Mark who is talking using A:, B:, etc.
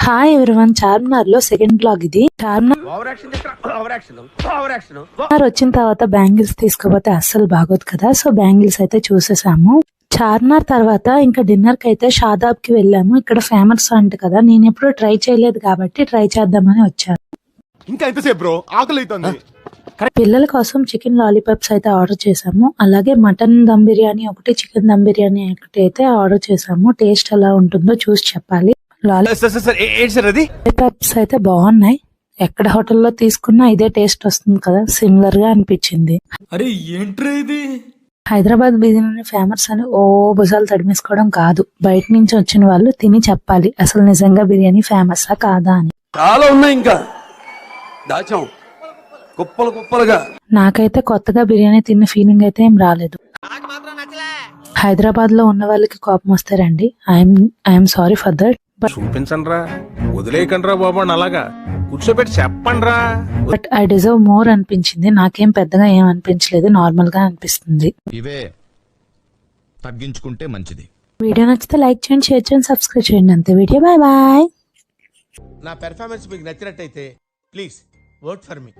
A: Hi everyone, Charminar లో second blog ఇది. చార్మినార్ వచ్చిన తర్వాత బ్యాంగిల్స్ తీసుకోపోతే అస్సలు బాగోదు కదా, సో బ్యాంగిల్స్ అయితే చూసేసాము. చార్మినార్ తర్వాత ఇంకా డిన్నర్ కి అయితే షాదాబ్ కి వెళ్ళాము. ఇక్కడ ఫేమస్ అంట కదా, నేను ఎప్పుడు ట్రై చేయలేదు కాబట్టి ట్రై చేద్దామని వచ్చాను.
B: ఇంకా ఎంతసేపు బ్రో, ఆకలి అవుతుంది.
A: పిల్లల కోసం చికెన్ లాలీపాప్స్ అయితే ఆర్డర్ చేసాము. అలాగే మటన్ దమ్ బిర్యానీ ఒకటి, చికెన్ దమ్ బిర్యానీ ఒకటి అయితే ఆర్డర్ చేసాము. టేస్ట్ ఎలా ఉంటుందో చూసి చెప్పాలి. లాలీపాప్స్ అయితే బాగున్నాయి. ఎక్కడ హోటల్లో తీసుకున్నా ఇదే టేస్ట్ వస్తుంది కదా, సిమిలర్ గా అనిపించింది.
C: అరే ఏంట్రా ఇది?
A: హైదరాబాద్ బిర్యానీ ఫేమస్ అని ఓ భుజాలు తడిమేసుకోవడం కాదు, బయట నుంచి వచ్చిన వాళ్ళు తిని చెప్పాలి అసలు నిజంగా బిర్యానీ ఫేమసా కాదా అని.
C: చాలా ఉన్నాయి, ఇంకా దాచాం కుప్పలు కుప్పలుగా.
A: నాకైతే కొత్తగా బిర్యానీ తిన్న ఫీలింగ్ అయితే ఏం రాలేదు. హైదరాబాద్ లో ఉన్న వాళ్ళకి కోపం వస్తారండి, ఐఎమ్ సారీ ఫర్ దట్.
B: చూపించండి రా, వదిలేయకండి రా బాబు, అలాగా కూర్చోబెట్టి చెప్పండి రా.
A: బట్ ఐ డిజర్వ్ మోర్ అనిపించింది. నాకేం పెద్దగా ఏం అనిపించలేదు, నార్మల్ గా అనిపిస్తుంది.
D: ఇవే తగ్గించుకుంటే మంచిది.
A: వీడియో నచ్చితే లైక్ చేయండి, షేర్ చేయండి, సబ్స్క్రైబ్ చేయండి. అంతే వీడియో, బాయ్ బాయ్.
E: నా పెర్ఫార్మెన్స్ మీకు నచ్చినట్టయితే ప్లీజ్ ఓట్ ఫర్ మీ.